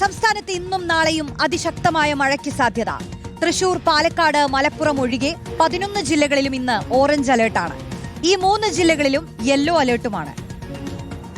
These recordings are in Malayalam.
സംസ്ഥാനത്ത് ഇന്നും നാളെയും അതിശക്തമായ മഴയ്ക്ക് സാധ്യത. തൃശൂർ, പാലക്കാട്, മലപ്പുറം ഒഴികെ 11 ജില്ലകളിലും ഇന്ന് ഓറഞ്ച് അലേർട്ടാണ്. ഈ 3 ജില്ലകളിലും യെല്ലോ അലേർട്ടുമാണ്.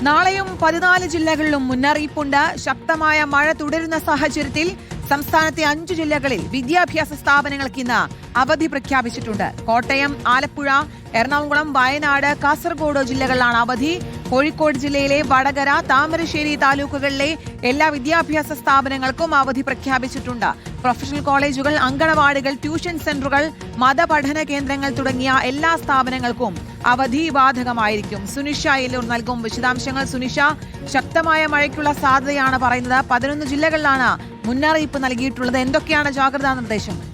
നാളെയും 14 ജില്ലകളിലും മുന്നറിയിപ്പുണ്ട്. ശക്തമായ മഴ തുടരുന്ന സാഹചര്യത്തിൽ സംസ്ഥാനത്തെ 5 ജില്ലകളിൽ വിദ്യാഭ്യാസ സ്ഥാപനങ്ങൾക്ക് ഇന്ന് അവധി പ്രഖ്യാപിച്ചിട്ടുണ്ട്. കോട്ടയം, ആലപ്പുഴ, എറണാകുളം, വയനാട്, കാസർഗോഡ് ജില്ലകളിലാണ് അവധി. കോഴിക്കോട് ജില്ലയിലെ വടകര, താമരശ്ശേരി താലൂക്കുകളിലെ എല്ലാ വിദ്യാഭ്യാസ സ്ഥാപനങ്ങൾക്കും അവധി പ്രഖ്യാപിച്ചിട്ടുണ്ട്. പ്രൊഫഷണൽ കോളേജുകൾ, അങ്കണവാടികൾ, ട്യൂഷൻ സെന്ററുകൾ, മതപഠന കേന്ദ്രങ്ങൾ തുടങ്ങിയ എല്ലാ സ്ഥാപനങ്ങൾക്കും അവധി ബാധകമായിരിക്കും. സുനിഷ എല്ലൂർ നൽകും വിശദാംശങ്ങൾ. സുനിഷ, ശക്തമായ മഴയ്ക്കുള്ള സാധ്യതയാണ് പറയുന്നത്. 11 ജില്ലകളിലാണ് മുന്നറിയിപ്പ് നൽകിയിട്ടുള്ളത്. എന്തൊക്കെയാണ് ജാഗ്രതാ നിർദ്ദേശങ്ങൾ?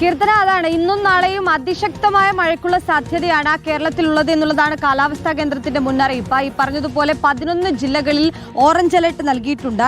കീർത്തന, അതാണ് ഇന്നും നാളെയും അതിശക്തമായ മഴയ്ക്കുള്ള സാധ്യതയാണ് കേരളത്തിലുള്ളത് എന്നുള്ളതാണ് കാലാവസ്ഥാ കേന്ദ്രത്തിന്റെ മുന്നറിയിപ്പ്. ഈ പറഞ്ഞതുപോലെ 11 ജില്ലകളിൽ ഓറഞ്ച് അലർട്ട് നൽകിയിട്ടുണ്ട്.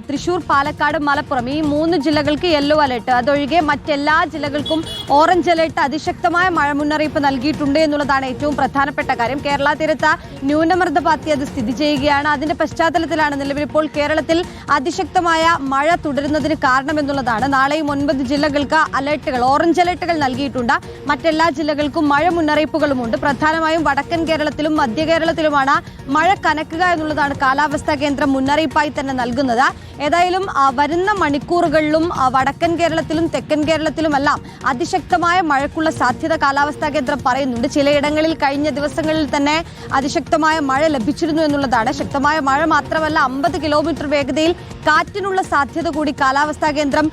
തൃശൂർ, പാലക്കാട്, മലപ്പുറം ഈ 3 ജില്ലകൾക്ക് യെല്ലോ അലർട്ട്. അതൊഴികെ മറ്റെല്ലാ ജില്ലകൾക്കും ഓറഞ്ച് അലർട്ട്, അതിശക്തമായ മഴ മുന്നറിയിപ്പ് നൽകിയിട്ടുണ്ട് എന്നുള്ളതാണ് ഏറ്റവും പ്രധാനപ്പെട്ട കാര്യം. കേരള തീരത്ത് ന്യൂനമർദ്ദപാത്തി അത് സ്ഥിതി ചെയ്യുകയാണ്. അതിന്റെ പശ്ചാത്തലത്തിലാണ് നിലവിൽ ഇപ്പോൾ കേരളത്തിൽ അതിശക്തമായ മഴ തുടരുന്നതിന് കാരണമെന്നുള്ളതാണ്. നാളെയും 9 ജില്ലകൾക്ക് അലർട്ടുകൾ, ഓറഞ്ച് അലർട്ടുകൾ നൽകിയിട്ടുണ്ട്. മറ്റെല്ലാ ജില്ലകൾക്കും മഴ മുന്നറിയിപ്പുകളുമുണ്ട്. പ്രധാനമായും വടക്കൻ കേരളത്തിലും മധ്യ കേരളത്തിലുമാണ് മഴ കനക്കുക എന്നുള്ളതാണ് കാലാവസ്ഥാ കേന്ദ്രം മുന്നറിയിപ്പായി തന്നെ നൽകുന്നത്. ഏതായാലും വരുന്ന മണിക്കൂറുകളിലും വടക്കൻ കേരളത്തിലും തെക്കൻ കേരളത്തിലുമെല്ലാം അതിശക്തമായ മഴയ്ക്കുള്ള സാധ്യത കാലാവസ്ഥാ കേന്ദ്രം പറയുന്നുണ്ട്. ചിലയിടങ്ങളിൽ കഴിഞ്ഞ ദിവസങ്ങളിൽ തന്നെ അതിശക്തമായ മഴ ലഭിച്ചിരുന്നു എന്നുള്ളതാണ്. ശക്തമായ മഴ മാത്രമല്ല, 50 കിലോമീറ്റർ വേഗതയിൽ കാറ്റിനുള്ള സാധ്യത കൂടി കാലാവസ്ഥാ കേന്ദ്രം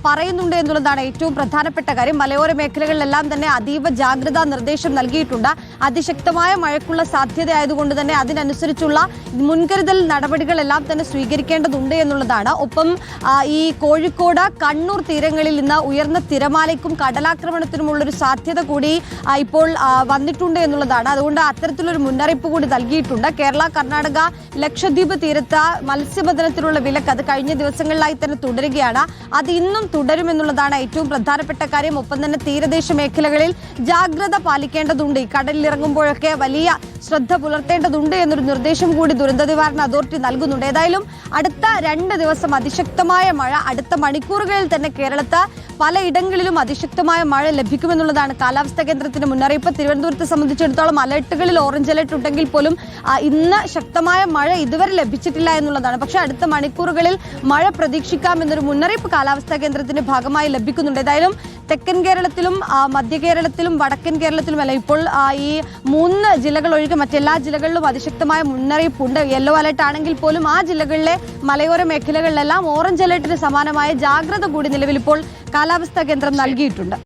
പറയുന്നുണ്ട് എന്നുള്ളതാണ് ഏറ്റവും പ്രധാനപ്പെട്ട കാര്യം. മലയോര മേഖലകളിലെല്ലാം തന്നെ അതീവ ജാഗ്രതാ നിർദ്ദേശം നൽകിയിട്ടുണ്ട്. അതിശക്തമായ മഴയ്ക്കുള്ള സാധ്യത ആയതുകൊണ്ട് തന്നെ അതിനനുസരിച്ചുള്ള മുൻകരുതൽ നടപടികളെല്ലാം തന്നെ സ്വീകരിക്കേണ്ടതുണ്ട് എന്നുള്ളതാണ്. ഒപ്പം ഈ കോഴിക്കോട്, കണ്ണൂർ തീരങ്ങളിൽ ഇന്ന് ഉയർന്ന തിരമാലയ്ക്കും കടലാക്രമണത്തിനുമുള്ളൊരു സാധ്യത കൂടി ഇപ്പോൾ വന്നിട്ടുണ്ട് എന്നുള്ളതാണ്. അതുകൊണ്ട് അത്തരത്തിലൊരു മുന്നറിയിപ്പ് കൂടി നൽകിയിട്ടുണ്ട്. കേരള, കർണാടക, ലക്ഷദ്വീപ് തീരത്ത് മത്സ്യബന്ധനത്തിനുള്ള വിലക്ക് അത് കഴിഞ്ഞ ദിവസങ്ങളിലായി തന്നെ തുടരുകയാണ്. അത് ഇന്നും തുടരുമെന്നുള്ളതാണ് ഏറ്റവും പ്രധാനപ്പെട്ട കാര്യം. ഒപ്പം തന്നെ തീരദേശ മേഖലകളിൽ ജാഗ്രത പാലിക്കേണ്ടതുണ്ട്. ഈ കടലിൽ ഇറങ്ങുമ്പോഴൊക്കെ വലിയ ശ്രദ്ധ പുലർത്തേണ്ടതുണ്ട് എന്നൊരു നിർദ്ദേശം കൂടി ദുരന്ത നിവാരണ അതോറിറ്റി നൽകുന്നുണ്ട്. ഏതായാലും അടുത്ത 2 ദിവസം അതിശക്തമായ മഴ, അടുത്ത മണിക്കൂറുകളിൽ തന്നെ കേരളത്ത് പലയിടങ്ങളിലും അതിശക്തമായ മഴ ലഭിക്കുമെന്നുള്ളതാണ് കാലാവസ്ഥാ കേന്ദ്രത്തിന്റെ മുന്നറിയിപ്പ്. തിരുവനന്തപുരത്തെ സംബന്ധിച്ചിടത്തോളം അലർട്ടുകളിൽ ഓറഞ്ച് അലർട്ട് ഉണ്ടെങ്കിൽ പോലും ഇന്ന് ശക്തമായ മഴ ഇതുവരെ ലഭിച്ചിട്ടില്ല എന്നുള്ളതാണ്. പക്ഷെ അടുത്ത മണിക്കൂറുകളിൽ മഴ പ്രതീക്ഷിക്കാമെന്നൊരു മുന്നറിയിപ്പ് കാലാവസ്ഥാ കേന്ദ്രത്തിന്റെ ഭാഗമായി ലഭിക്കുന്നുണ്ട്. ഏതായാലും തെക്കൻ കേരളത്തിലും മധ്യ കേരളത്തിലും വടക്കൻ കേരളത്തിലുമല്ല ഇപ്പോൾ ഈ 3 ജില്ലകൾ ഒഴികെ മറ്റെല്ലാ ജില്ലകളിലും അതിശക്തമായ മുന്നറിയിപ്പുണ്ട്. യെല്ലോ അലർട്ട് ആണെങ്കിൽ പോലും ആ ജില്ലകളിലെ മലയോര മേഖലകളിലെല്ലാം ഓറഞ്ച് അലർട്ടിന് സമാനമായ ജാഗ്രത കൂടി നിലവിൽ ഇപ്പോൾ കാലാവസ്ഥാ കേന്ദ്രം നൽകിയിട്ടുണ്ട്.